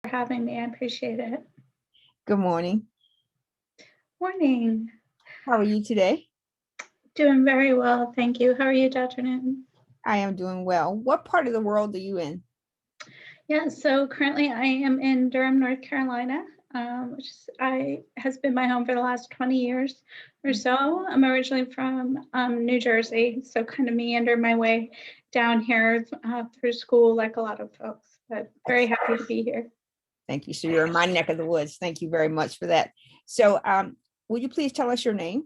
for having me. I appreciate it. Good morning. Morning. How are you today? Doing very well, thank you. How are you, Dr. Newton? I am doing well. What part of the world are you in? Yeah, so currently I am in Durham, North Carolina, has been my home for the last 20 years or so. I'm originally from New Jersey, so kind of meandered my way down here through school like a lot of folks, but very happy to be here. Thank you. So you're in my neck of the woods. Thank you very much for that. So will you please tell us your name?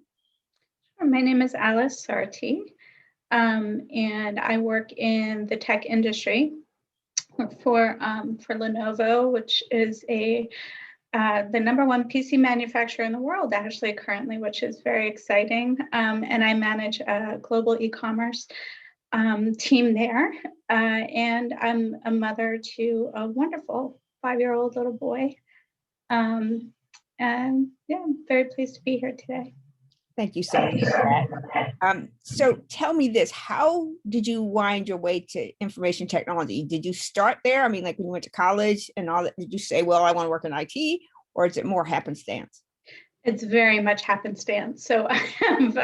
My name is Alice Sarti, and I work in the tech industry for Lenovo, which is the #1 PC manufacturer in the world, actually, currently, which is very exciting. And I manage a global e-commerce team there. And I'm a mother to a wonderful 5-year-old little boy. And yeah, I'm very pleased to be here today. Thank you so much for that. So tell me this, how did you wind your way to information technology? Did you start there? I mean, like when you went to college and all that, did you say, well, I want to work in IT, or is it more happenstance? It's very much happenstance. So I have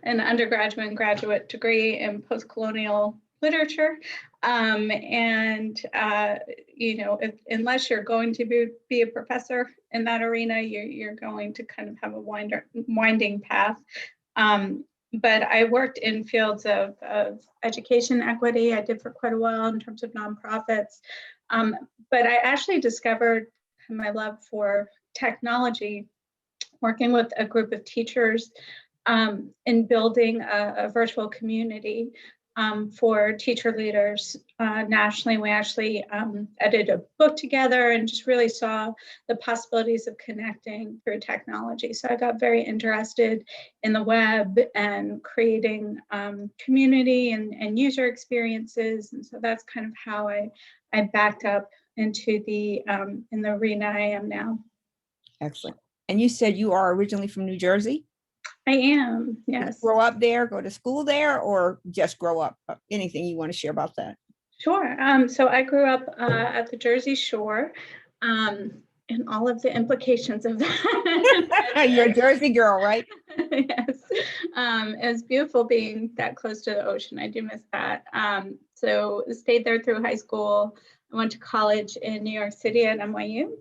an undergraduate and graduate degree in post-colonial literature. Unless you're going to be a professor in that arena, you're going to kind of have a winding path. But I worked in fields of education equity. I did for quite a while in terms of nonprofits. But I actually discovered my love for technology working with a group of teachers in building a virtual community for teacher leaders nationally. We actually edited a book together and just really saw the possibilities of connecting through technology. So I got very interested in the web and creating community and user experiences. And so that's kind of how I backed up into in the arena I am now. Excellent. And you said you are originally from New Jersey? I am, yes. Grow up there, go to school there, or just grow up? Anything you want to share about that? Sure. So I grew up at the Jersey Shore, and all of the implications of that. You're a Jersey girl, right? Yes. It was beautiful being that close to the ocean. I do miss that. So stayed there through high school. I went to college in New York City at NYU,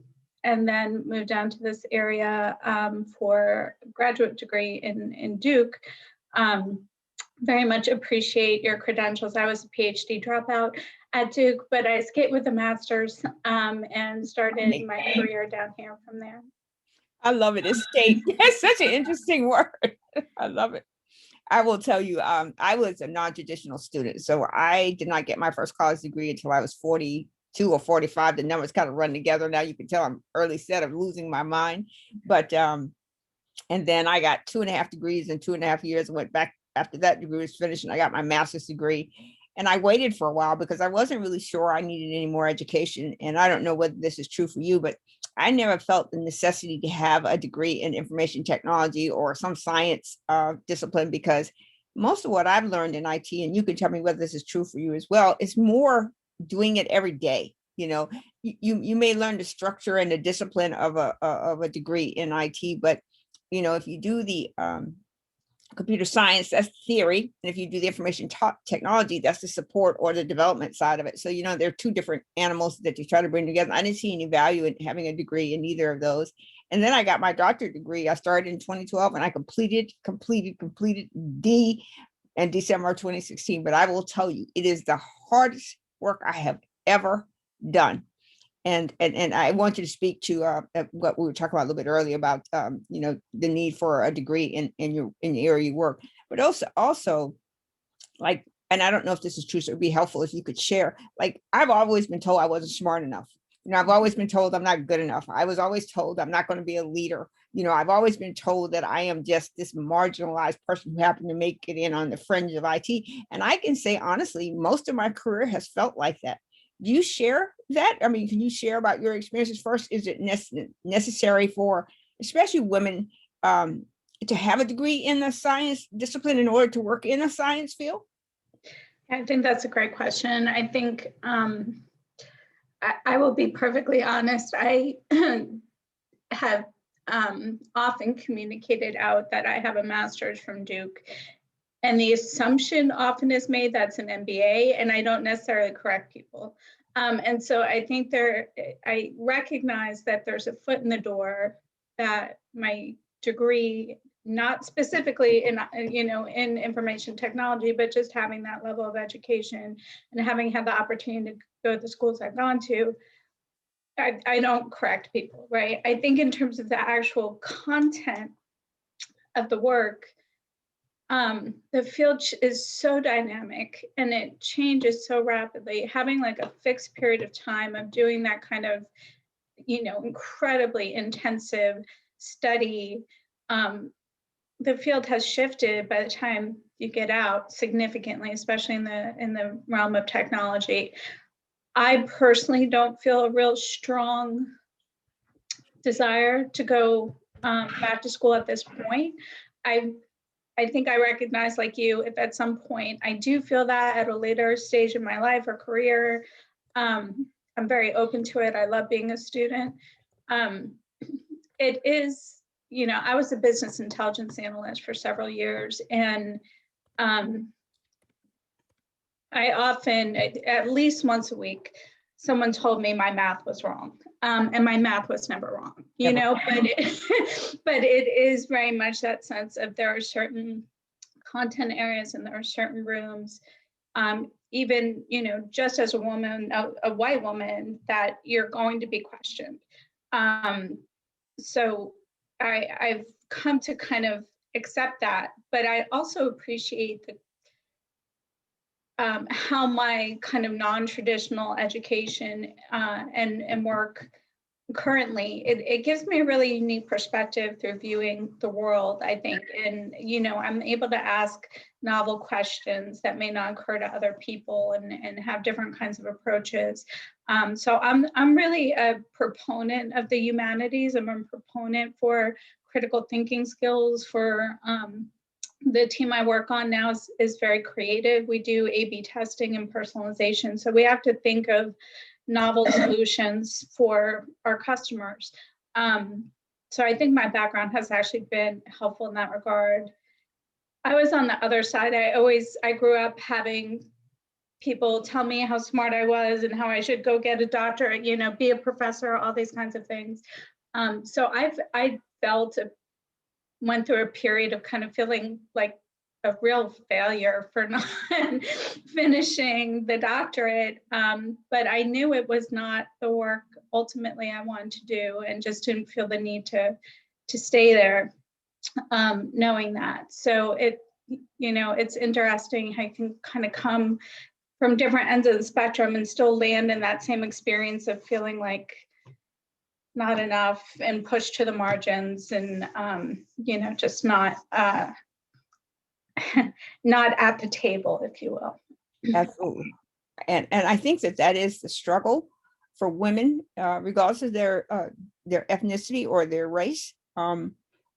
and then moved down to this area for a graduate degree in Duke. Very much appreciate your credentials. I was a PhD dropout at Duke, but I escaped with a master's and started my career down here from there. I love it. Escape. It's such an interesting word. I love it. I will tell you, I was a non-traditional student. So I did not get my first college degree until I was 42 or 45. The numbers kind of run together. Now you can tell I'm early set of losing my mind. But and then I got 2.5 degrees in 2.5 years and went back after that degree was finished, and I got my master's degree. And I waited for a while because I wasn't really sure I needed any more education. And I don't know whether this is true for you, but I never felt the necessity to have a degree in information technology or some science discipline, because most of what I've learned in IT, and you can tell me whether this is true for you as well, is more doing it every day. You know, you may learn the structure and the discipline of a degree in IT, but you know, if you do the computer science, that's theory. And if you do the information technology, that's the support or the development side of it. So, you know, there are two different animals that you try to bring together. I didn't see any value in having a degree in either of those. And then I got my doctorate degree. I started in 2012 and I completed D in December 2016. But I will tell you, it is the hardest work I have ever done. And I want you to speak to what we were talking about a little bit earlier about you know, the need for a degree in the area you work, but also like, and I don't know if this is true, so it'd be helpful if you could share. Like, I've always been told I wasn't smart enough. You know, I've always been told I'm not good enough. I was always told I'm not going to be a leader. You know, I've always been told that I am just this marginalized person who happened to make it in on the fringe of IT. And I can say honestly, most of my career has felt like that. Do you share that? I mean, can you share about your experiences first? Is it necessary for especially women to have a degree in the science discipline in order to work in a science field? I think that's a great question. I think I will be perfectly honest. I have often communicated out that I have a master's from Duke. And the assumption often is made that's an MBA, and I don't necessarily correct people. And so I think I recognize that there's a foot in the door that my degree, not specifically in, in information technology, but just having that level of education and having had the opportunity to go to the schools I've gone to, I don't correct people, right? I think in terms of the actual content of the work, the field is so dynamic and it changes so rapidly. Having like a fixed period of time of doing that kind of, incredibly intensive study, the field has shifted by the time you get out significantly, especially in the realm of technology. I personally don't feel a real strong desire to go back to school at this point. I think I recognize, like you, if at some point I do feel that at a later stage in my life or career, I'm very open to it. I love being a student. It is, I was a business intelligence analyst for several years, and I often, at least once a week, someone told me my math was wrong. And my math was never wrong, but it is very much that sense of there are certain content areas and there are certain rooms, even, just as a woman, a white woman, that you're going to be questioned. So I've come to kind of accept that, but I also appreciate how my kind of non-traditional education and work currently, it gives me a really unique perspective through viewing the world, I think. And, I'm able to ask novel questions that may not occur to other people and have different kinds of approaches. So I'm really a proponent of the humanities. I'm a proponent for critical thinking skills. For the team I work on now is very creative. We do A/B testing and personalization. So we have to think of novel solutions for our customers. So I think my background has actually been helpful in that regard. I was on the other side. I grew up having people tell me how smart I was and how I should go get a doctorate, be a professor, all these kinds of things. So I went through a period of kind of feeling like a real failure for not finishing the doctorate. But I knew it was not the work ultimately I wanted to do, and just didn't feel the need to stay there, knowing that. So it's interesting how you can kind of come from different ends of the spectrum and still land in that same experience of feeling like not enough and pushed to the margins, and just not not at the table, if you will. Absolutely. And I think that is the struggle for women, regardless of their ethnicity or their race.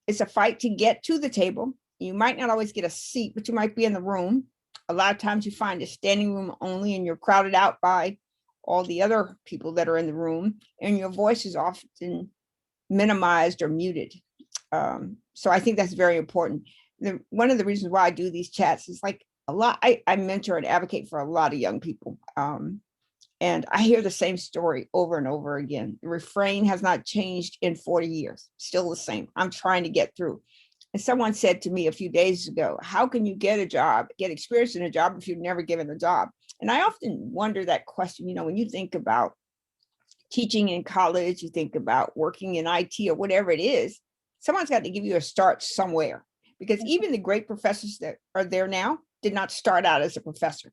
It's a fight to get to the table. You might not always get a seat, but you might be in the room. A lot of times you find a standing room only, and you're crowded out by all the other people that are in the room, and your voice is often minimized or muted. So I think that's very important. One of the reasons why I do these chats is like a lot, I mentor and advocate for a lot of young people. And I hear the same story over and over again. The refrain has not changed in 40 years, still the same. I'm trying to get through. And someone said to me a few days ago, how can you get a job, get experience in a job if you've never given a job? And I often wonder that question, when you think about teaching in college, you think about working in IT or whatever it is, someone's got to give you a start somewhere, because even the great professors that are there now did not start out as a professor.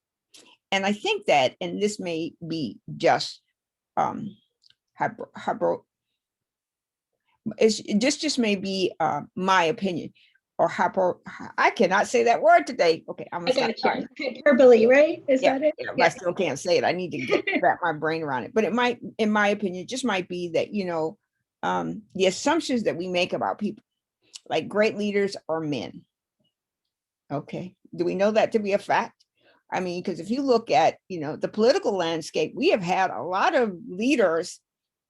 And I think that, and this may be just this just may be my opinion, or I cannot say that word today. Okay, I'm gonna stop. Hyperbole, right? Is that it? Yeah. I still can't say it. I need to wrap my brain around it. But it might, in my opinion, just might be that, the assumptions that we make about people, like great leaders are men. Okay. Do we know that to be a fact? I mean, because if you look at, the political landscape, we have had a lot of leaders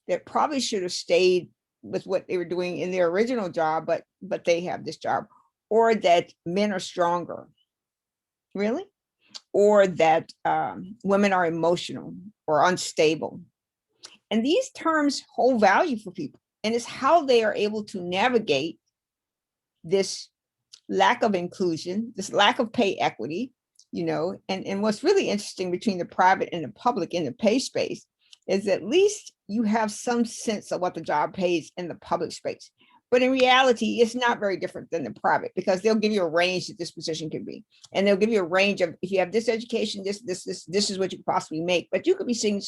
that probably should have stayed with what they were doing in their original job, but they have this job, or that men are stronger, really, or that women are emotional or unstable. And these terms hold value for people. And it's how they are able to navigate this lack of inclusion, this lack of pay equity, and what's really interesting between the private and the public in the pay space is at least you have some sense of what the job pays in the public space. But in reality, it's not very different than the private, because they'll give you a range that this position can be. And they'll give you a range of, if you have this education, this is what you could possibly make. But you could be sitting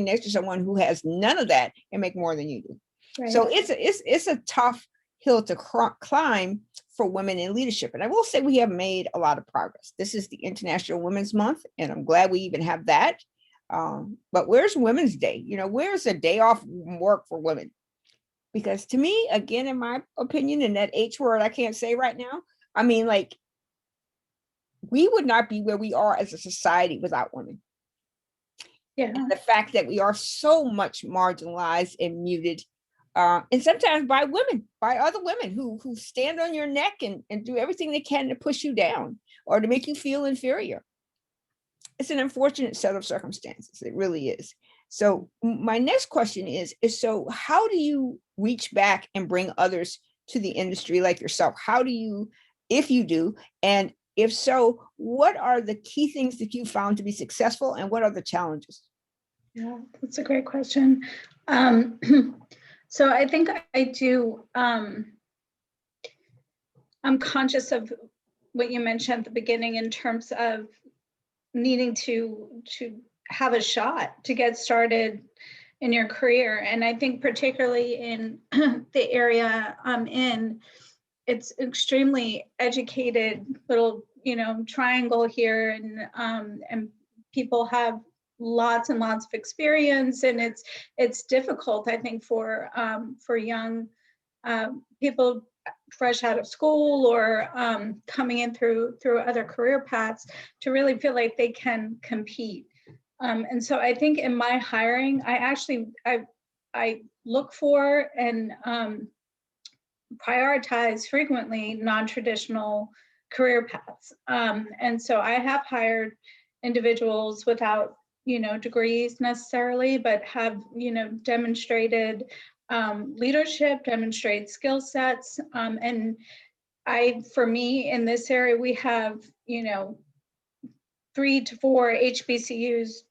next to someone who has none of that and make more than you do. Right. So it's a tough hill to climb for women in leadership. And I will say we have made a lot of progress. This is the International Women's Month, and I'm glad we even have that. But where's Women's Day? Where's a day off work for women? Because to me, again, in my opinion, in that H word I can't say right now, I mean, like, we would not be where we are as a society without women. Yeah. And the fact that we are so much marginalized and muted, and sometimes by other women who stand on your neck and do everything they can to push you down or to make you feel inferior. It's an unfortunate set of circumstances. It really is. So my next question is so how do you reach back and bring others to the industry like yourself? How do you, if you do, and if so, what are the key things that you found to be successful, and what are the challenges? Yeah, that's a great question. So I think I do, I'm conscious of what you mentioned at the beginning in terms of needing to have a shot to get started in your career. And I think particularly in the area I'm in, it's extremely educated little, triangle here, and people have lots and lots of experience, and it's difficult, I think, for young people fresh out of school or coming in through other career paths to really feel like they can compete. And so I think in my hiring, I look for and prioritize frequently non-traditional career paths. And so I have hired individuals without, degrees necessarily, but have, demonstrated leadership, demonstrate skill sets. And for me in this area, we have, 3 to 4 HBCUs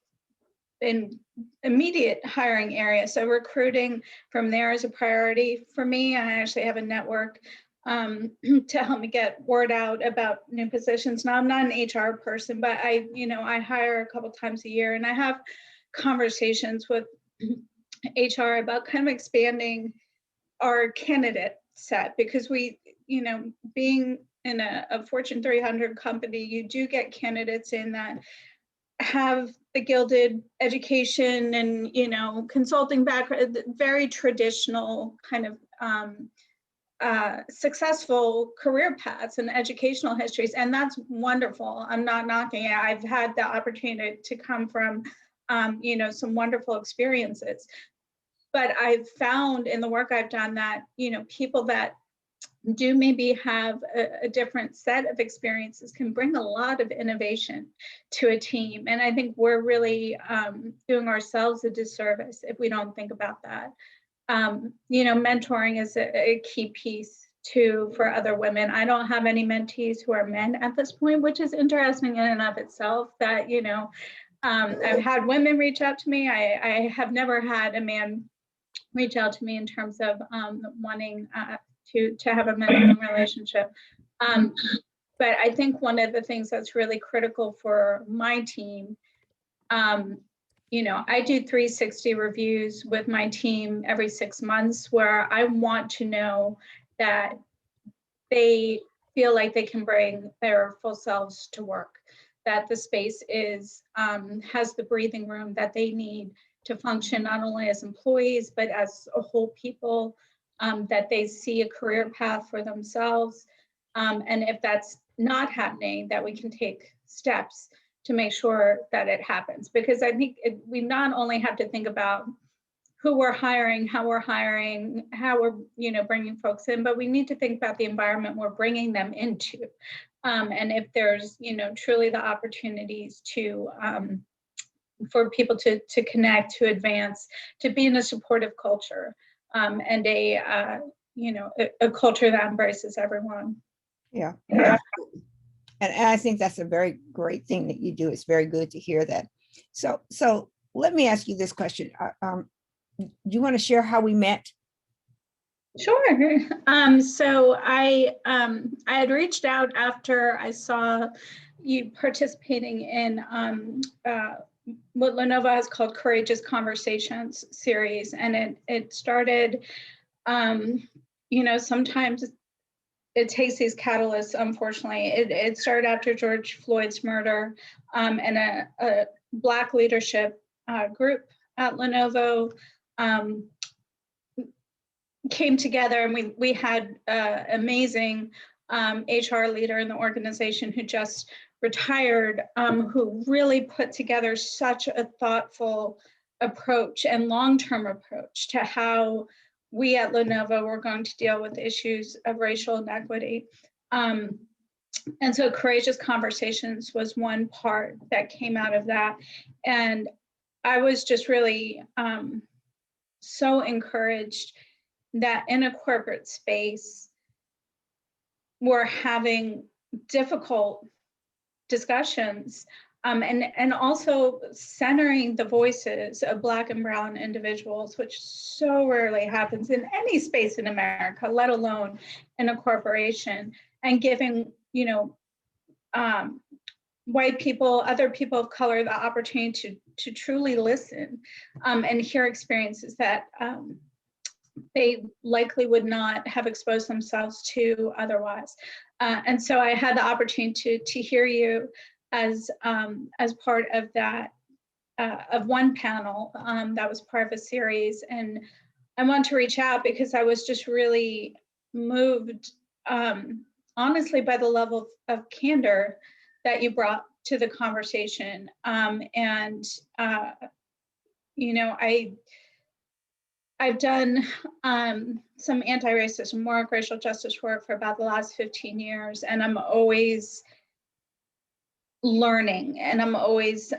in immediate hiring area. So recruiting from there is a priority for me. I actually have a network to help me get word out about new positions. Now I'm not an HR person, but I hire a couple times a year, and I have conversations with HR about kind of expanding our candidate set, because we, being in a Fortune 300 company, you do get candidates in that have the gilded education and, consulting background, very traditional kind of successful career paths and educational histories. And that's wonderful. I'm not knocking it. I've had the opportunity to come from, some wonderful experiences. But I've found in the work I've done that, people that do maybe have a different set of experiences can bring a lot of innovation to a team. And I think we're really doing ourselves a disservice if we don't think about that. Mentoring is a key piece too for other women. I don't have any mentees who are men at this point, which is interesting in and of itself that, I've had women reach out to me. I have never had a man reach out to me in terms of wanting to have a mentoring relationship. But I think one of the things that's really critical for my team, I do 360 reviews with my team every 6 months, where I want to know that they feel like they can bring their full selves to work, that the space has the breathing room that they need to function not only as employees, but as a whole people, that they see a career path for themselves. And if that's not happening, that we can take steps to make sure that it happens. Because I think we not only have to think about who we're hiring, how we're bringing folks in, but we need to think about the environment we're bringing them into. And if there's, truly the opportunities to, for people to connect, to advance, to be in a supportive culture, and a culture that embraces everyone. Yeah. And I think that's a very great thing that you do. It's very good to hear that. So let me ask you this question. Do you want to share how we met? Sure. So I had reached out after I saw you participating in what Lenovo has called Courageous Conversations series, and it started. Sometimes it takes these catalysts. Unfortunately, it started after George Floyd's murder, and a Black leadership group at Lenovo came together, and we had amazing HR leader in the organization who just retired, who really put together such a thoughtful approach and long-term approach to how we at Lenovo were going to deal with issues of racial inequity. And so Courageous Conversations was one part that came out of that. And I was just really so encouraged that in a corporate space, we're having difficult discussions, and also centering the voices of Black and Brown individuals, which so rarely happens in any space in America, let alone in a corporation, and giving, white people, other people of color, the opportunity to truly listen, and hear experiences that they likely would not have exposed themselves to otherwise. And so I had the opportunity to hear you as part of that, of one panel that was part of a series. And I want to reach out because I was just really moved, honestly, by the level of candor that you brought to the conversation. I've done some anti-racism work, racial justice work for about the last 15 years, and I'm always learning, and I'm always,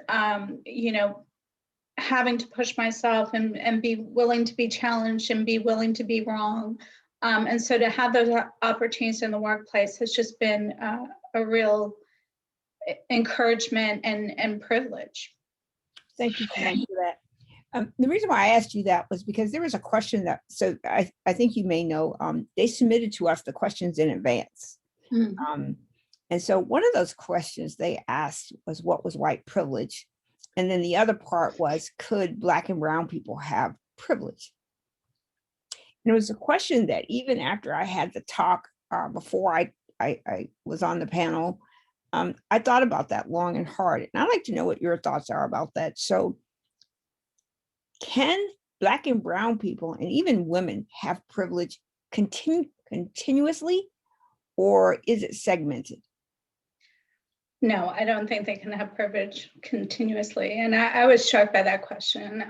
having to push myself and be willing to be challenged and be willing to be wrong. And so to have those opportunities in the workplace has just been a real encouragement and privilege. Thank you so much for that. The reason why I asked you that was because there was a question that, so I think you may know, they submitted to us the questions in advance. Mm-hmm. And so one of those questions they asked was, what was white privilege? And then the other part was, could Black and Brown people have privilege? And it was a question that even after I had the talk, before I was on the panel, I thought about that long and hard. And I'd like to know what your thoughts are about that. So can Black and Brown people and even women have privilege continuously, or is it segmented? No, I don't think they can have privilege continuously. And I was struck by that question.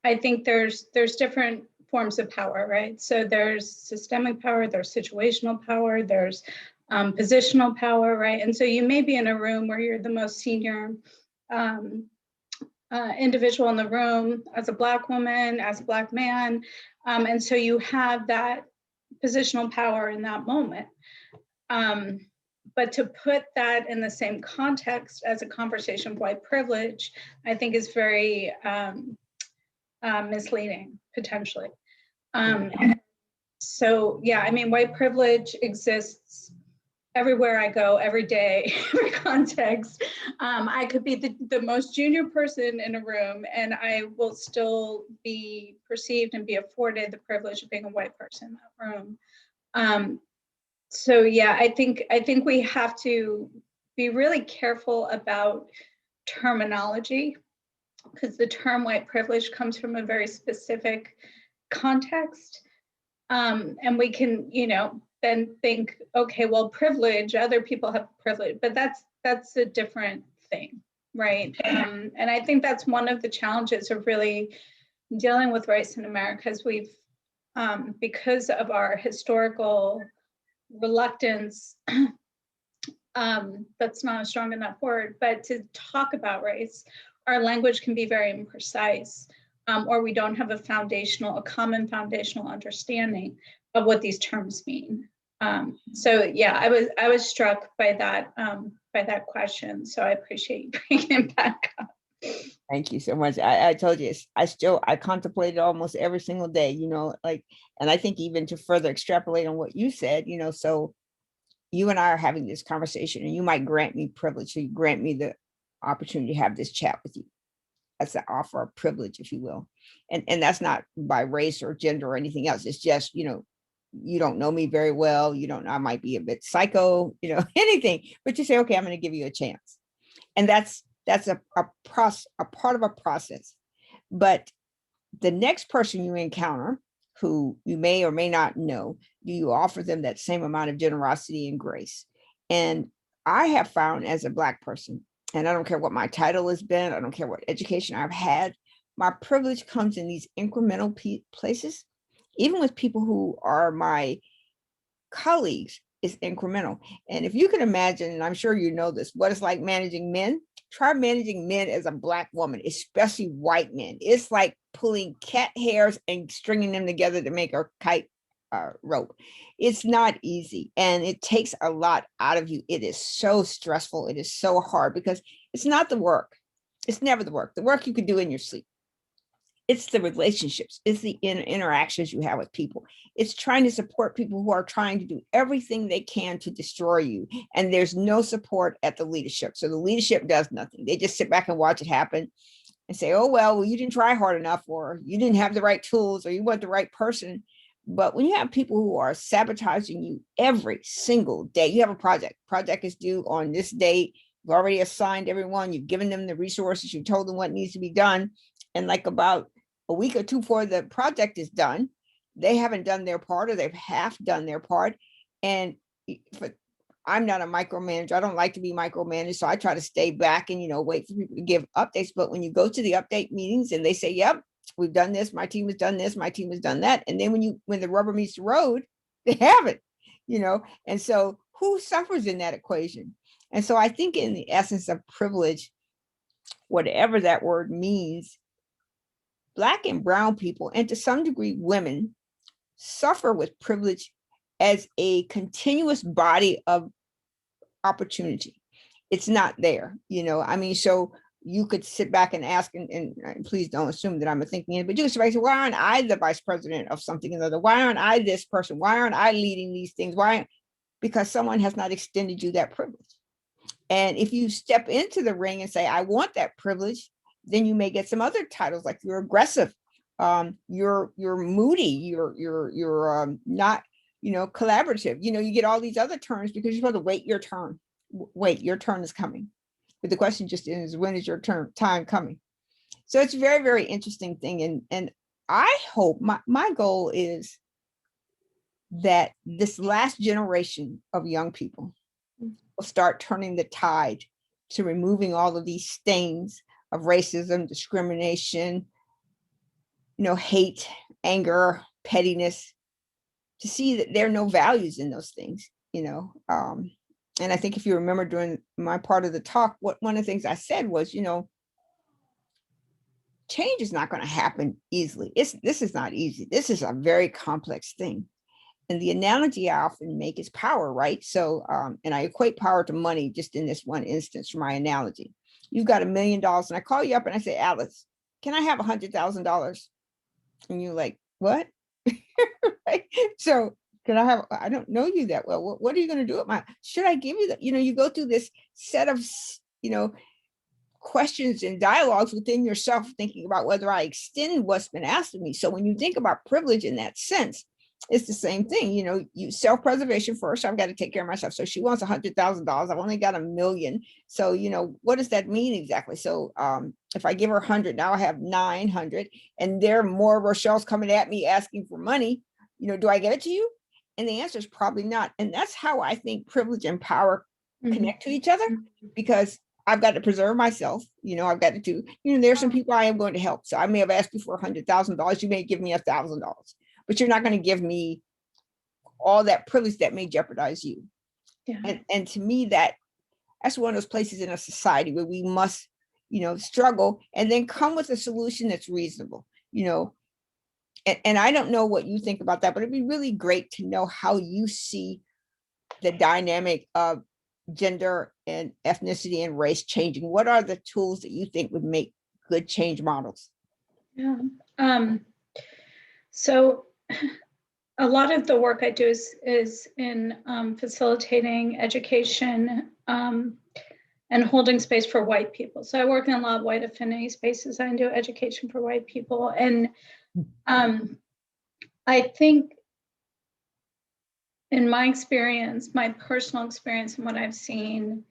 I think there's different forms of power, right? So there's systemic power, there's situational power, there's positional power, right? And so you may be in a room where you're the most senior individual in the room as a Black woman, as a Black man. And so you have that positional power in that moment. But to put that in the same context as a conversation of white privilege, I think is very misleading, potentially. So yeah, I mean, white privilege exists everywhere I go, every day, every context. I could be the most junior person in a room, and I will still be perceived and be afforded the privilege of being a white person in that room. So yeah, I think we have to be really careful about terminology, because the term white privilege comes from a very specific context. And we can, then think, okay, well, privilege, other people have privilege, but that's a different thing, right? And I think that's one of the challenges of really dealing with race in America, is we've, because of our historical reluctance, that's not a strong enough word, but to talk about race, our language can be very imprecise, or we don't have a common foundational understanding of what these terms mean. So yeah, I was struck by that question. So I appreciate you bringing it back up. Thank you so much. I told you, I contemplate it almost every single day, like, and I think even to further extrapolate on what you said, so you and I are having this conversation, and you might grant me privilege, so you grant me the opportunity to have this chat with you. That's an offer of privilege, if you will. And that's not by race or gender or anything else. It's just, you don't know me very well. You don't know, I might be a bit psycho, anything, but you say, okay, I'm going to give you a chance. And that's a part of a process. But the next person you encounter, who you may or may not know, you offer them that same amount of generosity and grace. And I have found, as a Black person, and I don't care what my title has been, I don't care what education I've had, my privilege comes in these incremental places. Even with people who are my colleagues, is incremental. And if you can imagine, and I'm sure you know this, what it's like managing men, try managing men as a Black woman, especially white men. It's like pulling cat hairs and stringing them together to make a kite rope. It's not easy, and it takes a lot out of you. It is so stressful. It is so hard, because it's not the work. It's never the work. The work you can do in your sleep. It's the relationships. It's the interactions you have with people. It's trying to support people who are trying to do everything they can to destroy you. And there's no support at the leadership. So the leadership does nothing. They just sit back and watch it happen and say, oh, well, you didn't try hard enough, or you didn't have the right tools, or you weren't the right person. But when you have people who are sabotaging you every single day, you have a project is due on this date. You've already assigned everyone. You've given them the resources. You told them what needs to be done. And like about a week or two before the project is done, they haven't done their part, or they've half done their part. And I'm not a micromanager. I don't like to be micromanaged. So I try to stay back and, wait for people to give updates. But when you go to the update meetings and they say, yep, we've done this, my team has done this, my team has done that. And then when the rubber meets the road, they haven't, and so who suffers in that equation? And so I think in the essence of privilege, whatever that word means, Black and brown people, and to some degree women, suffer with privilege as a continuous body of opportunity. It's not there, so you could sit back and ask, and please don't assume that I'm thinking it, but you could say, why aren't I the vice president of something or another? Why aren't I this person? Why aren't I leading these things? Why? Because someone has not extended you that privilege. And if you step into the ring and say, I want that privilege, then you may get some other titles, like you're aggressive, you're moody, you're not, collaborative. You get all these other terms because you're supposed to wait your turn. Wait, your turn is coming. But the question just is, when is your time coming? So it's a very, very interesting thing. And I hope my goal is that this last generation of young people will start turning the tide to removing all of these stains of racism, discrimination, hate, anger, pettiness, to see that there are no values in those things, and I think if you remember during my part of the talk, one of the things I said was, change is not going to happen easily. This is not easy. This is a very complex thing. And the analogy I often make is power, right? So, and I equate power to money just in this one instance for my analogy. You've got $1 million and I call you up and I say, Alice, can I have $100,000? And you're like, what? Right? So I don't know you that well. What are you going to do with should I give you that? You go through this set of, questions and dialogues within yourself, thinking about whether I extend what's been asked of me. So when you think about privilege in that sense, it's the same thing. You self-preservation first. I've got to take care of myself. So she wants $100,000. I've only got $1 million. So, what does that mean exactly? So if I give her 100, now I have 900, and there are more Rochelle's coming at me asking for money. Do I get it to you? And the answer is probably not. And that's how I think privilege and power connect to each other, because I've got to preserve myself. I've got to do, there's some people I am going to help. So I may have asked you for $100,000. You may give me $1,000, but you're not going to give me all that privilege that may jeopardize you. Yeah. And to me, that's one of those places in a society where we must, struggle and then come with a solution that's reasonable, and I don't know what you think about that, but it'd be really great to know how you see the dynamic of gender and ethnicity and race changing. What are the tools that you think would make good change models? Yeah. So a lot of the work I do is in facilitating education and holding space for white people. So I work in a lot of white affinity spaces. I do education for white people. And I think in my experience, my personal experience and what I've seen,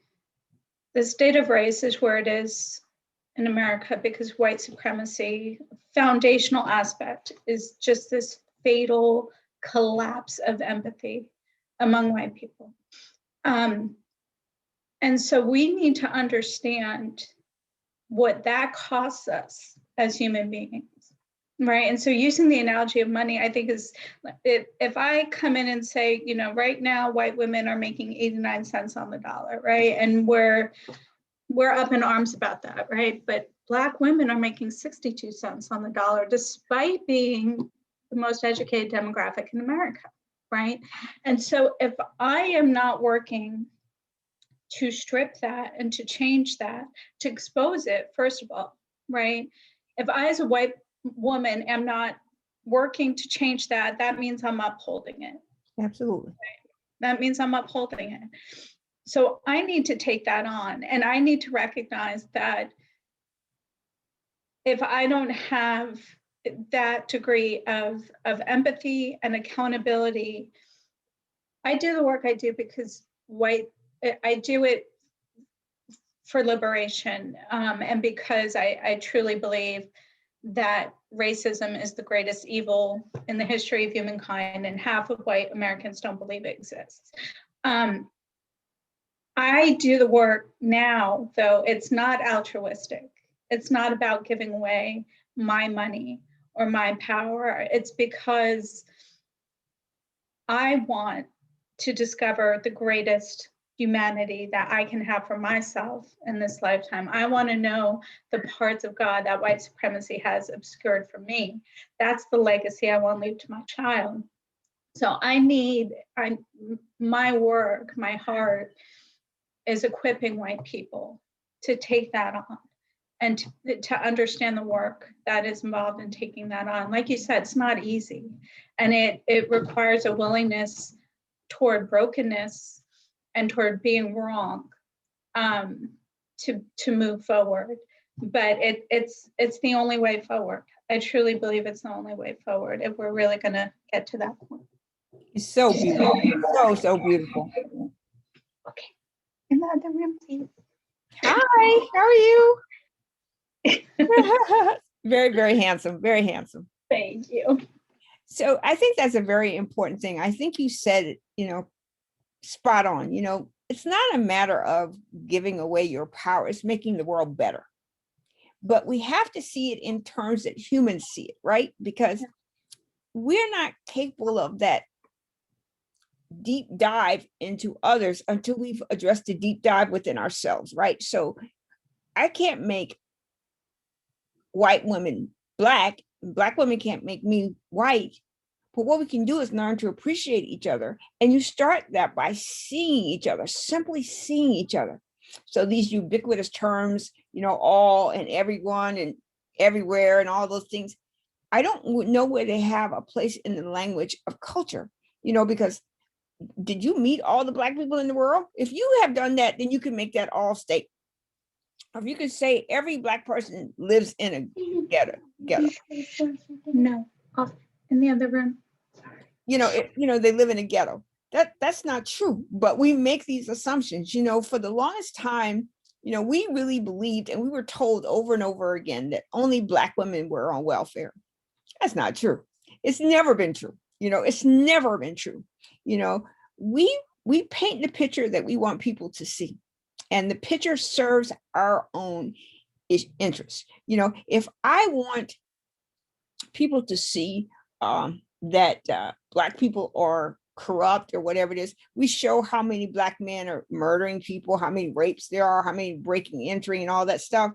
the state of race is where it is in America because white supremacy, foundational aspect, is just this fatal collapse of empathy among white people. And so we need to understand what that costs us as human beings, right? And so using the analogy of money, I think is, if I come in and say, right now white women are making 89 cents on the dollar, right? And we're up in arms about that, right? But Black women are making 62 cents on the dollar, despite being the most educated demographic in America, right? And so if I am not working to strip that and to change that, to expose it, first of all, right? If I, as a white woman, am not working to change that, that means I'm upholding it. Absolutely. Right? That means I'm upholding it. So I need to take that on, and I need to recognize that if I don't have that degree of empathy and accountability, I do the work I do because I do it for liberation, and because I truly believe that racism is the greatest evil in the history of humankind, and half of white Americans don't believe it exists. I do the work now, though it's not altruistic. It's not about giving away my money or my power. It's because I want to discover the greatest humanity that I can have for myself in this lifetime. I want to know the parts of God that white supremacy has obscured for me. That's the legacy I want to leave to my child. So my work, my heart is equipping white people to take that on and to understand the work that is involved in taking that on. Like you said, it's not easy. And it requires a willingness toward brokenness and toward being wrong, to move forward. But it's the only way forward. I truly believe it's the only way forward if we're really going to get to that point. It's so beautiful. So beautiful. Okay. In the other room, please. Hi, how are you? Very, very handsome. Very handsome. Thank you. So I think that's a very important thing. I think you said it, spot on. It's not a matter of giving away your power. It's making the world better. But we have to see it in terms that humans see it, right? Because we're not capable of that deep dive into others until we've addressed the deep dive within ourselves, right? So I can't make white women Black women can't make me white. But what we can do is learn to appreciate each other. And you start that by seeing each other, simply seeing each other. So these ubiquitous terms, all and everyone and everywhere and all those things, I don't know where they have a place in the language of culture, because did you meet all the Black people in the world? If you have done that, then you can make that all state. Or if you could say every Black person lives in a ghetto. No, off in the other room. They live in a ghetto. That's not true. But we make these assumptions. For the longest time, we really believed, and we were told over and over again that only Black women were on welfare. That's not true. It's never been true. It's never been true. We paint the picture that we want people to see. and the picture serves our own interest. You know, if I want people to see that Black people are corrupt or whatever it is, we show how many Black men are murdering people, how many rapes there are, how many breaking, entering, and all that stuff.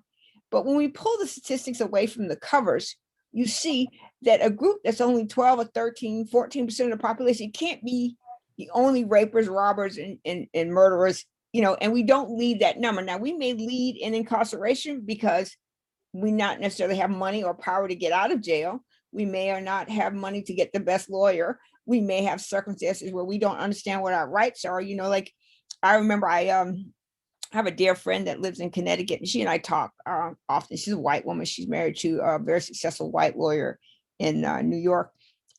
But when we pull the statistics away from the covers, you see that a group that's only 12 or 13, 14% of the population can't be the only rapers, robbers, and murderers, you know, and we don't lead that number. Now, we may lead in incarceration because we not necessarily have money or power to get out of jail. We may or not have money to get the best lawyer. We may have circumstances where we don't understand what our rights are. You know, like I remember I have a dear friend that lives in Connecticut, and she and I talk often. She's a white woman. She's married to a very successful white lawyer in New York.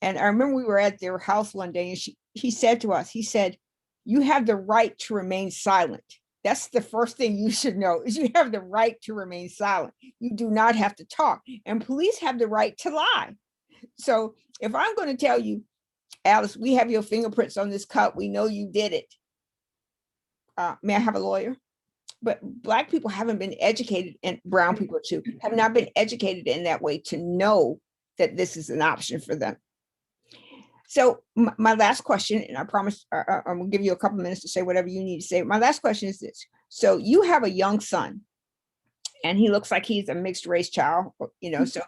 And I remember we were at their house one day, and he said to us, he said, "You have the right to remain silent." That's the first thing you should know, is you have the right to remain silent. You do not have to talk. And police have the right to lie. So if I'm going to tell you, Alice, we have your fingerprints on this cup, we know you did it. May I have a lawyer? But Black people haven't been educated, and brown people too, have not been educated in that way to know that this is an option for them. So my last question, and I promise I'm gonna give you a couple minutes to say whatever you need to say. My last question is this. So you have a young son, and he looks like he's a mixed race child, you know, so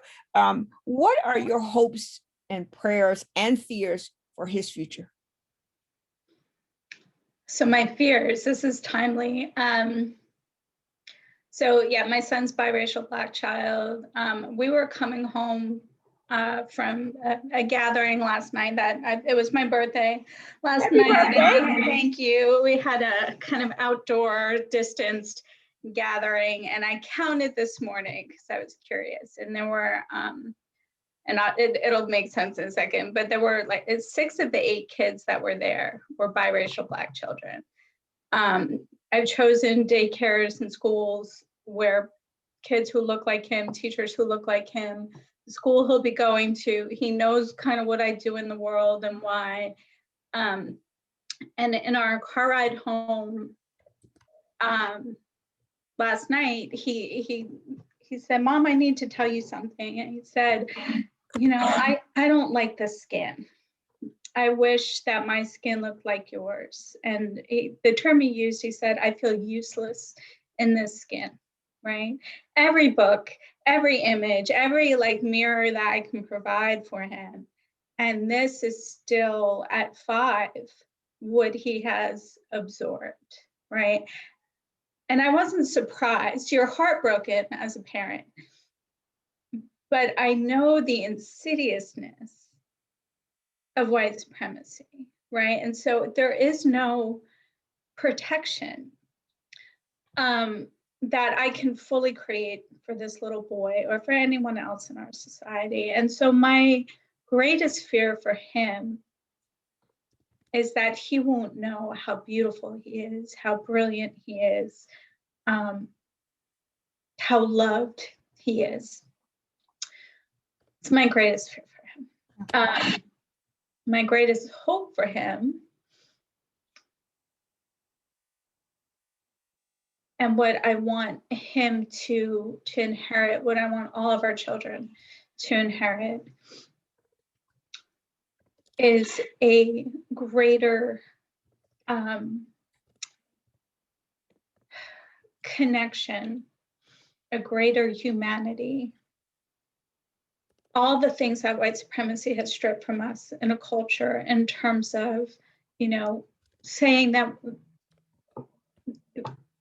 what are your hopes and prayers and fears for his future? So my fears, this is timely. So yeah, my son's biracial Black child. We were coming home from a gathering last night it was my birthday last Happy night. birthday. Thank you. We had a kind of outdoor distanced gathering, and I counted this morning because I was curious, and there were it'll make sense in a second, but there were like 6 of the 8 kids that were there were biracial Black children. I've chosen daycares and schools where kids who look like him, teachers who look like him, the school he'll be going to, he knows kind of what I do in the world and why. And in our car ride home last night, he said, "Mom, I need to tell you something." And he said, "You know, I don't like this skin. I wish that my skin looked like yours." And the term he used, he said, "I feel useless in this skin," right? Every book, every image, every like mirror that I can provide for him. And this is still at 5, what he has absorbed, right? And I wasn't surprised. You're heartbroken as a parent, but I know the insidiousness of white supremacy, right? And so there is no protection that I can fully create for this little boy or for anyone else in our society. And so my greatest fear for him is that he won't know how beautiful he is, how brilliant he is, how loved he is. It's my greatest fear for him. My greatest hope for him, and what I want him to inherit, what I want all of our children to inherit, is a greater connection, a greater humanity. All the things that white supremacy has stripped from us in a culture, in terms of, you know, saying that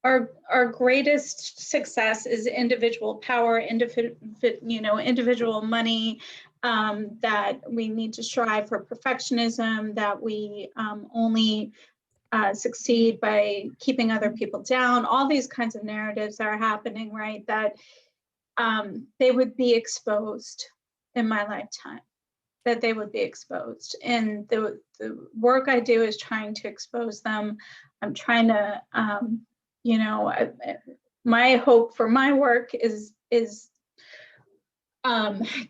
our greatest success is individual power, individual money, that we need to strive for perfectionism, that we only succeed by keeping other people down, all these kinds of narratives that are happening, right? That they would be exposed in my lifetime, that they would be exposed. And the work I do is trying to expose them. I'm trying to, my hope for my work is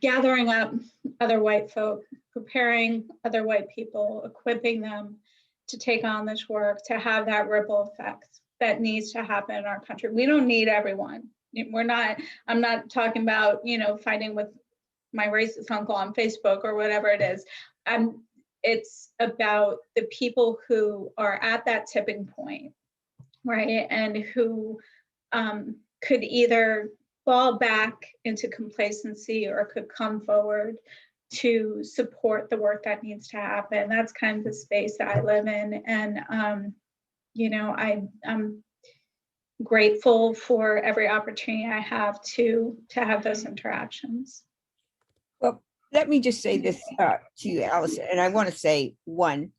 gathering up other white folk, preparing other white people, equipping them to take on this work, to have that ripple effect that needs to happen in our country. We don't need everyone. I'm not talking about, fighting with my racist uncle on Facebook or whatever it is. It's about the people who are at that tipping point, right? And who could either fall back into complacency or could come forward to support the work that needs to happen. That's kind of the space that I live in. And, I'm grateful for every opportunity I have to have those interactions. Well, let me just say this to you, Allison, and I want to say, one,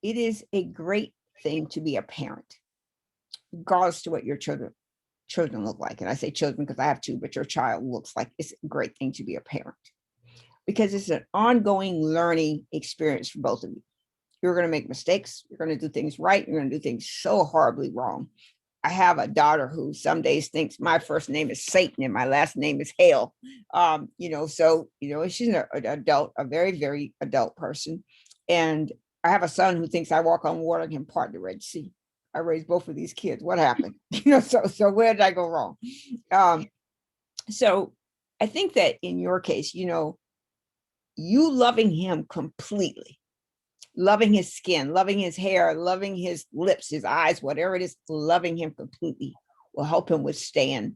it is a great thing to be a parent, regardless to what your children look like. And I say children because I have two, but your child looks like. It's a great thing to be a parent because it's an ongoing learning experience for both of you. You're going to make mistakes. You're going to do things right. You're going to do things so horribly wrong. I have a daughter who some days thinks my first name is Satan and my last name is Hale. She's an adult, a very, very adult person. And I have a son who thinks I walk on water and can part the Red Sea. I raised both of these kids. What happened? So where did I go wrong? So I think that in your case, you loving him completely, loving his skin, loving his hair, loving his lips, his eyes, whatever it is, loving him completely will help him withstand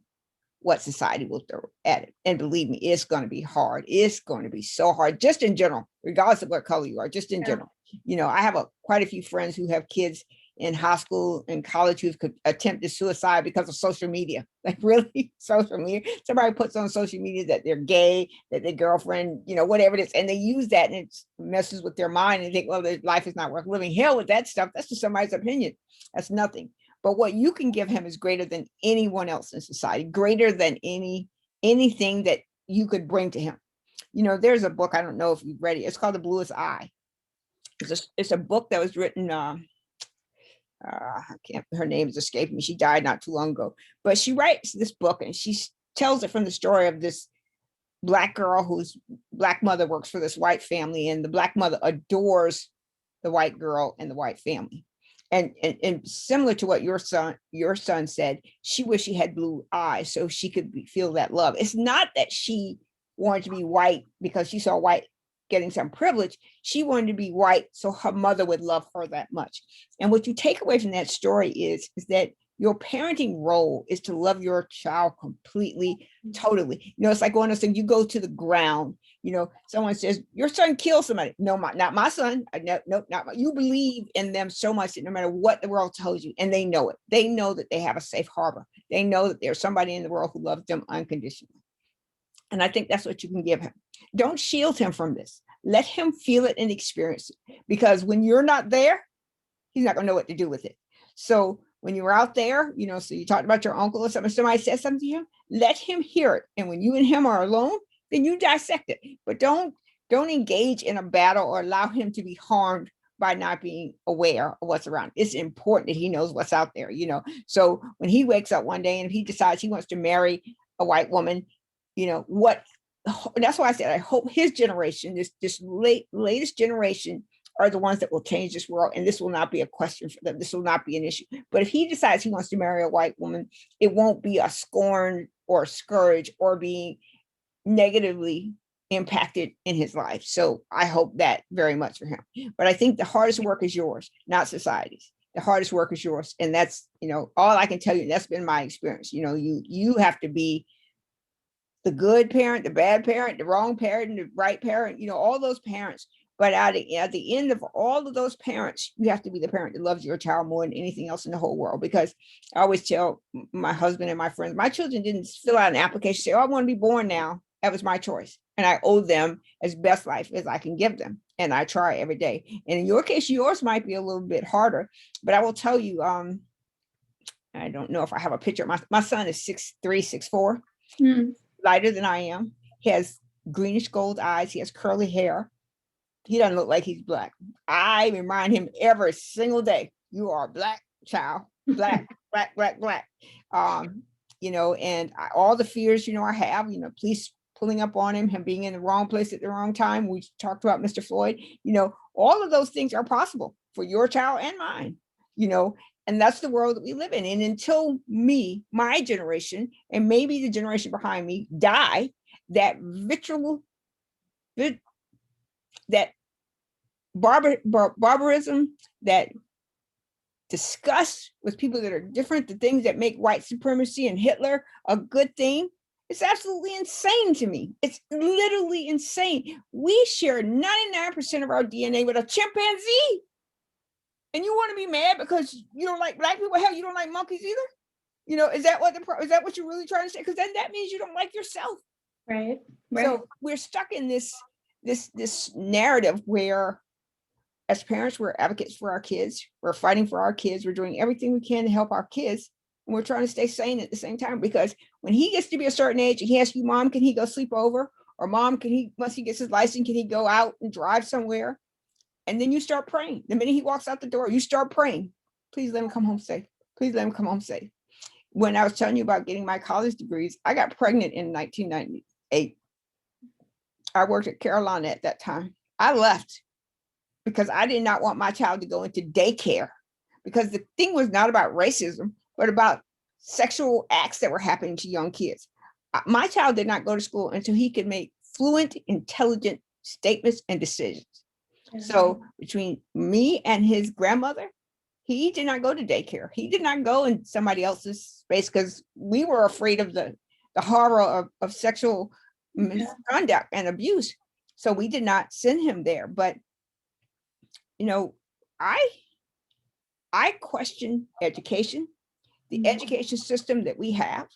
what society will throw at it. And believe me, it's going to be hard. It's going to be so hard, just in general, regardless of what color you are, just in general. I have quite a few friends who have kids in high school and college who've attempted suicide because of social media. Like really, social media. Somebody puts on social media that they're gay, that their girlfriend, whatever it is, and they use that and it messes with their mind and think, well, their life is not worth living. Hell with that stuff. That's just somebody's opinion. That's nothing. But what you can give him is greater than anyone else in society, greater than anything that you could bring to him. There's a book, I don't know if you've read it. It's called The Bluest Eye. It's a book that was written, her name is escaping me. She died not too long ago, but she writes this book and she tells it from the story of this Black girl whose Black mother works for this white family, and the Black mother adores the white girl and the white family. And similar to what your son said, she wished she had blue eyes so she could feel that love. It's not that she wanted to be white because she saw white getting some privilege. She wanted to be white so her mother would love her that much. And what you take away from that story is that your parenting role is to love your child completely, totally. It's like one of those things, you go to the ground, someone says, your son killed somebody. No, not my son. No, not my. You believe in them so much that no matter what the world tells you, and they know it, they know that they have a safe harbor. They know that there's somebody in the world who loves them unconditionally. And I think that's what you can give him. Don't shield him from this. Let him feel it and experience it. Because when you're not there, he's not going to know what to do with it. So when you're out there, so you talked about your uncle or something, somebody says something to you, let him hear it. And when you and him are alone, then you dissect it. But don't engage in a battle or allow him to be harmed by not being aware of what's around. It's important that he knows what's out there, So when he wakes up one day and if he decides he wants to marry a white woman, that's why I said, I hope his generation, this latest generation, are the ones that will change this world. And this will not be a question for them. This will not be an issue. But if he decides he wants to marry a white woman, it won't be a scorn or a scourge or being negatively impacted in his life. So I hope that very much for him. But I think the hardest work is yours, not society's. The hardest work is yours. And that's, all I can tell you, that's been my experience. You have to be the good parent, the bad parent, the wrong parent, the right parent, all those parents. But at the end of all of those parents, you have to be the parent that loves your child more than anything else in the whole world. Because I always tell my husband and my friends, my children didn't fill out an application, say, oh, I want to be born now. That was my choice. And I owe them as best life as I can give them. And I try every day. And in your case, yours might be a little bit harder. But I will tell you, I don't know if I have a picture. My son is 6'3", 6'4", lighter than I am. He has greenish gold eyes. He has curly hair. He doesn't look like he's Black. I remind him every single day, you are a Black child, Black, Black. And all the fears, I have, police pulling up on him being in the wrong place at the wrong time. We talked about Mr. Floyd, all of those things are possible for your child and mine, And that's the world that we live in. And until my generation, and maybe the generation behind me die, that vitriol, that barbarism, that disgust with people that are different, the things that make white supremacy and Hitler a good thing, it's absolutely insane to me. It's literally insane. We share 99% of our DNA with a chimpanzee. And you want to be mad because you don't like black people? Hell, you don't like monkeys either? Is that what you're really trying to say? Because then that means you don't like yourself. Right. So we're stuck in this narrative where, as parents, we're advocates for our kids. We're fighting for our kids. We're doing everything we can to help our kids. And we're trying to stay sane at the same time, because when he gets to be a certain age and he asks you, Mom, can he go sleep over? Or Mom, once he gets his license, can he go out and drive somewhere? And then you start praying. The minute he walks out the door, you start praying. Please let him come home safe. Please let him come home safe. When I was telling you about getting my college degrees, I got pregnant in 1998. I worked at Carolina at that time. I left because I did not want my child to go into daycare, because the thing was not about racism, but about sexual acts that were happening to young kids. My child did not go to school until he could make fluent, intelligent statements and decisions. So between me and his grandmother, he did not go to daycare. He did not go in somebody else's space, because we were afraid of the horror of sexual misconduct and abuse. So we did not send him there. But, I question education, the education system that we have.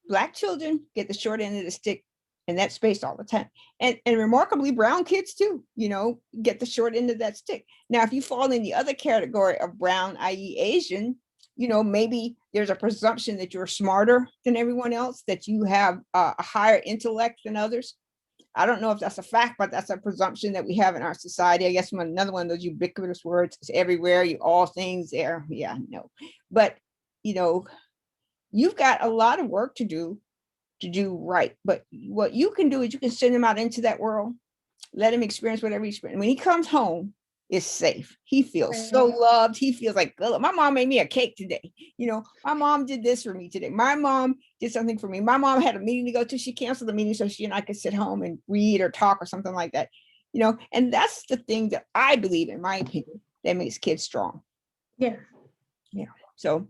Black children get the short end of the stick in that space all the time. And remarkably, brown kids too, get the short end of that stick. Now, if you fall in the other category of brown, i.e. Asian, maybe there's a presumption that you're smarter than everyone else, that you have a higher intellect than others. I don't know if that's a fact, but that's a presumption that we have in our society. I guess another one of those ubiquitous words is everywhere, all things there. Yeah, no. But, you've got a lot of work to do right. But what you can do is you can send him out into that world, let him experience whatever he experiences. When he comes home, it's safe. He feels so loved. He feels like, oh, my mom made me a cake today. My mom did this for me today. My mom did something for me. My mom had a meeting to go to. She canceled the meeting so she and I could sit home and read or talk or something like that. And that's the thing that I believe, in my opinion, that makes kids strong. Yeah. So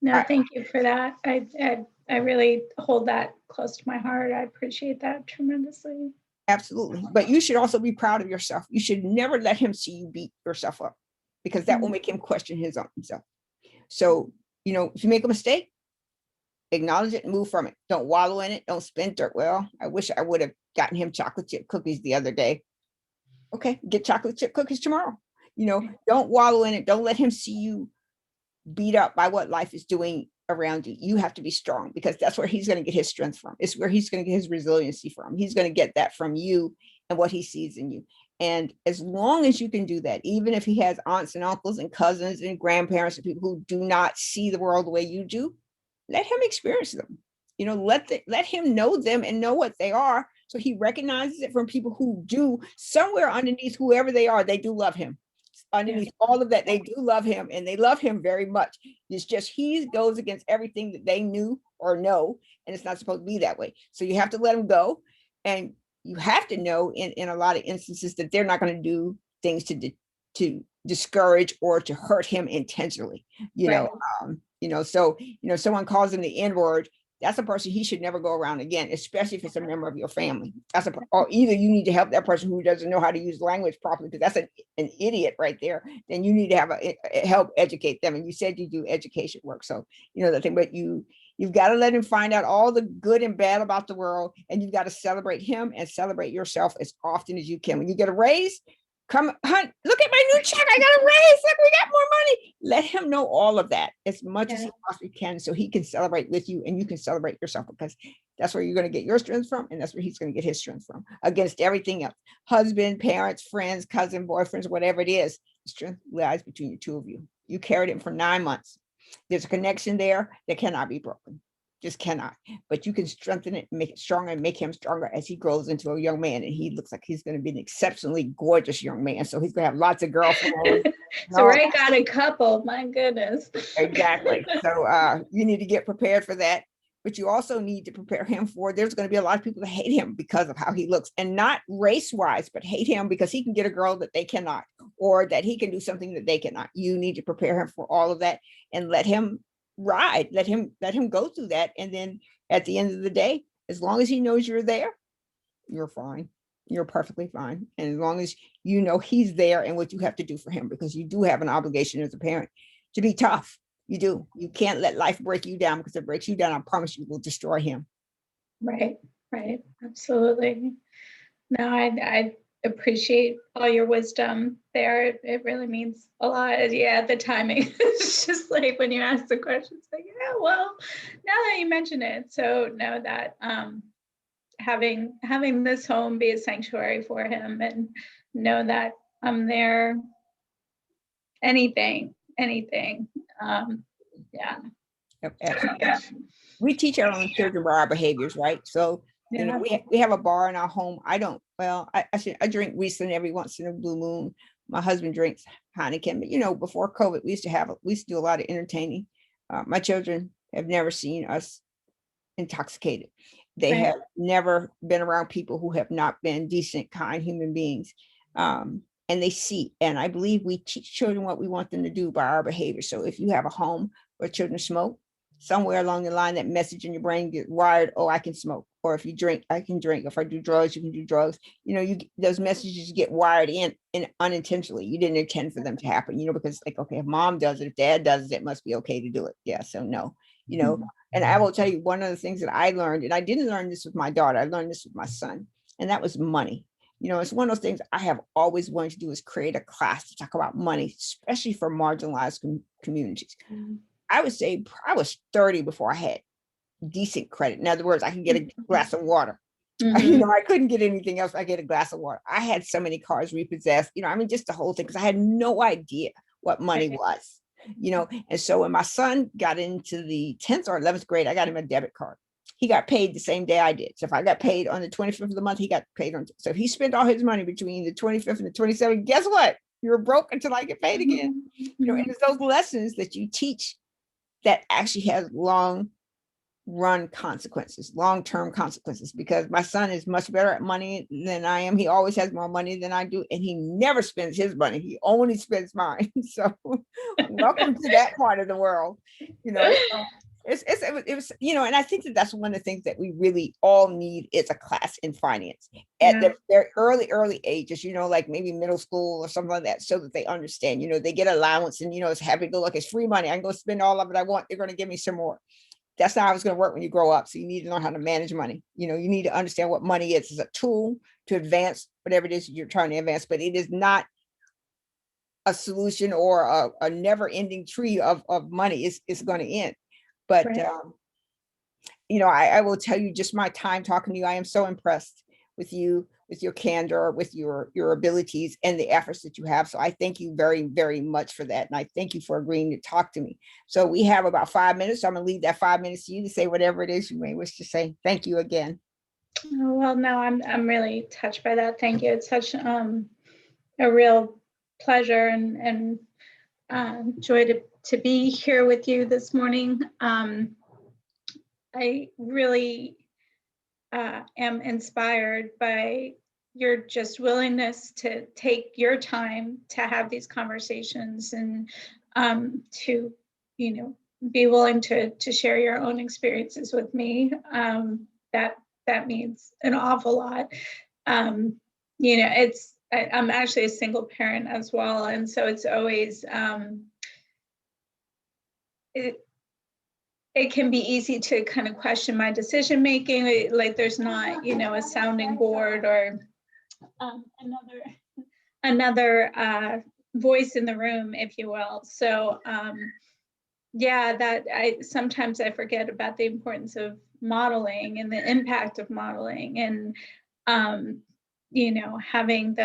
no, thank you for that. I really hold that close to my heart. I appreciate that tremendously. Absolutely. But you should also be proud of yourself. You should never let him see you beat yourself up, because that will make him question his own self. So, if you make a mistake, acknowledge it and move from it. Don't wallow in it. Don't spin dirt. Well, I wish I would have gotten him chocolate chip cookies the other day. Okay, get chocolate chip cookies tomorrow. Don't wallow in it. Don't let him see you beat up by what life is doing around you. You have to be strong, because that's where he's going to get his strength from. It's where he's going to get his resiliency from. He's going to get that from you and what he sees in you. And as long as you can do that, even if he has aunts and uncles and cousins and grandparents and people who do not see the world the way you do, let him experience them. Let him know them and know what they are, so he recognizes it from people who do. Somewhere underneath whoever they are, they do love him. Underneath all of that, they do love him, and they love him very much. It's just he goes against everything that they knew or know, and it's not supposed to be that way. So you have to let him go, and you have to know in a lot of instances that they're not going to do things to discourage or to hurt him intentionally. So someone calls him the N-word. That's a person he should never go around again, especially if it's a member of your family. Or either you need to help that person who doesn't know how to use language properly, because that's an idiot right there. Then you need to have help educate them. And you said you do education work, so the thing. But you've got to let him find out all the good and bad about the world, and you've got to celebrate him and celebrate yourself as often as you can. When you get a raise, come, hunt, look at my new check. I got a raise. Look, we got more money. Let him know all of that as much as he possibly can, so he can celebrate with you and you can celebrate yourself, because that's where you're going to get your strength from, and that's where he's going to get his strength from, against everything else. Husband, parents, friends, cousin, boyfriends, whatever it is, the strength lies between the two of you. You carried him for 9 months. There's a connection there that cannot be broken. just cannot. But you can strengthen it, make it stronger, and make him stronger as he grows into a young man. And he looks like he's going to be an exceptionally gorgeous young man. So he's going to have lots of girlfriends. So Ray got a couple, my goodness. Exactly. So you need to get prepared for that. But you also need to prepare him for, there's going to be a lot of people that hate him because of how he looks, and not race wise, but hate him because he can get a girl that they cannot, or that he can do something that they cannot. You need to prepare him for all of that and let him ride, let him go through that. And then at the end of the day, as long as he knows you're there, you're fine. You're perfectly fine. And as long as you know he's there and what you have to do for him, because you do have an obligation as a parent to be tough. You do. You can't let life break you down, because if it breaks you down, I promise you will destroy him. Right, right. Absolutely. No, I appreciate all your wisdom there. It really means a lot. Yeah, the timing. It's just like when you ask the questions, like, yeah, well, now that you mention it. So know that having this home be a sanctuary for him, and know that I'm there, anything. Yeah. Yep, absolutely. We teach our own children by our behaviors, right? So, you know, we have a bar in our home. I don't, well, I drink Riesling every once in a blue moon. My husband drinks Heineken, but you know, before COVID, we used to do a lot of entertaining. My children have never seen us intoxicated. They have never been around people who have not been decent, kind human beings. And they see, and I believe we teach children what we want them to do by our behavior. So if you have a home where children smoke, somewhere along the line, that message in your brain get wired, oh, I can smoke. Or if you drink, I can drink. If I do drugs, you can do drugs. You know, those messages get wired in unintentionally. You didn't intend for them to happen, you know, because like, okay, if mom does it, if dad does it, it must be okay to do it. Yeah, so no, you know. And I will tell you, one of the things that I learned, and I didn't learn this with my daughter, I learned this with my son, and that was money. You know, it's one of those things I have always wanted to do, is create a class to talk about money, especially for marginalized communities. I would say I was 30 before I had decent credit. In other words, I can get a glass of water. You know, I couldn't get anything else. I get a glass of water. I had so many cars repossessed, you know, I mean, just the whole thing, because I had no idea what money was, you know. And so when my son got into the 10th or 11th grade, I got him a debit card. He got paid the same day I did. So if I got paid on the 25th of the month, he got paid on. So if he spent all his money between the 25th and the 27th, guess what? You're broke until I get paid again. You know, and it's those lessons that you teach that actually has long-term consequences, because my son is much better at money than I am. He always has more money than I do, and he never spends his money. He only spends mine. So welcome to that part of the world, you know. It was, you know, and I think that that's one of the things that we really all need is a class in finance at the very early ages, you know, like maybe middle school or something like that, so that they understand, you know, they get allowance, and, you know, it's happy to go, look, it's free money. I can go spend all of it I want. They're going to give me some more. That's not how it's going to work when you grow up. So you need to learn how to manage money. You know, you need to understand what money is. It's a tool to advance whatever it is you're trying to advance, but it is not a solution or a never ending tree of money. It's going to end. But, you know, I will tell you, just my time talking to you, I am so impressed with you, with your candor, with your abilities and the efforts that you have. So I thank you very, very much for that. And I thank you for agreeing to talk to me. So we have about 5 minutes. So I'm going to leave that 5 minutes to you to say whatever it is you may wish to say. Thank you again. Oh, well, no, I'm really touched by that. Thank you. It's such a real pleasure and joy to be here with you this morning. I really am inspired by your just willingness to take your time to have these conversations, and to, you know, be willing to share your own experiences with me. That means an awful lot. You know, I'm actually a single parent as well, and so it's always it can be easy to kind of question my decision making, like there's not, you know, a sounding board or another voice in the room, if you will. So yeah, that sometimes I forget about the importance of modeling and the impact of modeling, and you know, having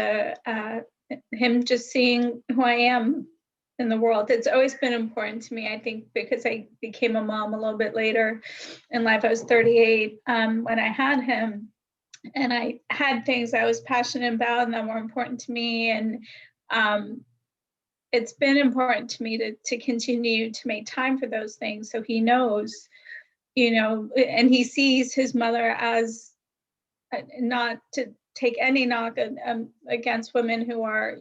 him just seeing who I am in the world. It's always been important to me, I think, because I became a mom a little bit later in life. I was 38 when I had him, and I had things I was passionate about and that were important to me. And it's been important to me to continue to make time for those things. So he knows, and he sees his mother as not to take any knock against women who are,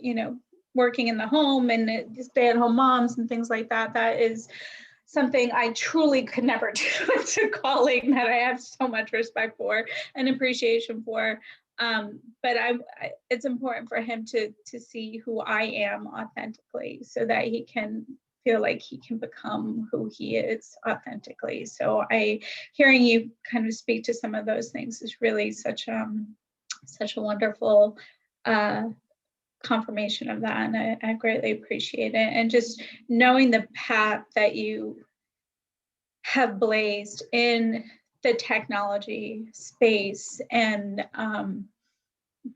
working in the home and stay-at-home moms and things like that. That is something I truly could never do. It's a calling that I have so much respect for and appreciation for. But it's important for him to see who I am authentically, so that he can feel like he can become who he is authentically. So hearing you kind of speak to some of those things is really such a wonderful confirmation of that, and I greatly appreciate it. And just knowing the path that you have blazed in the technology space, and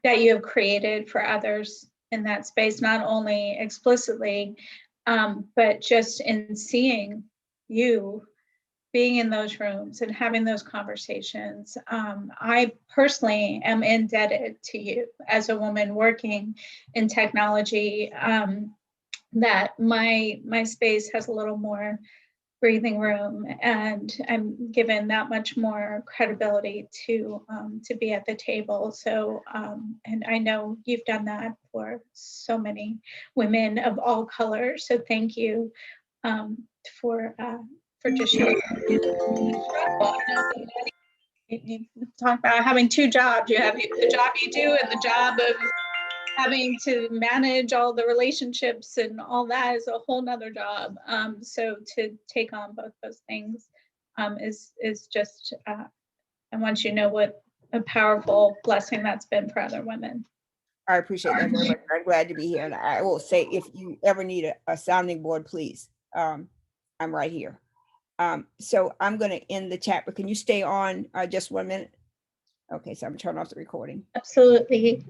that you have created for others in that space, not only explicitly, but just in seeing you being in those rooms and having those conversations. I personally am indebted to you as a woman working in technology, that my space has a little more breathing room, and I'm given that much more credibility to be at the table. So, and I know you've done that for so many women of all colors. So thank you for just sharing. You talk about having two jobs. You have the job you do and the job of having to manage all the relationships, and all that is a whole nother job. So to take on both those things is just, I want you to know what a powerful blessing that's been for other women. I appreciate that very much. I'm glad to be here. And I will say, if you ever need a sounding board, please, I'm right here. So I'm going to end the chat, but can you stay on just 1 minute? Okay, so I'm turning off the recording. Absolutely.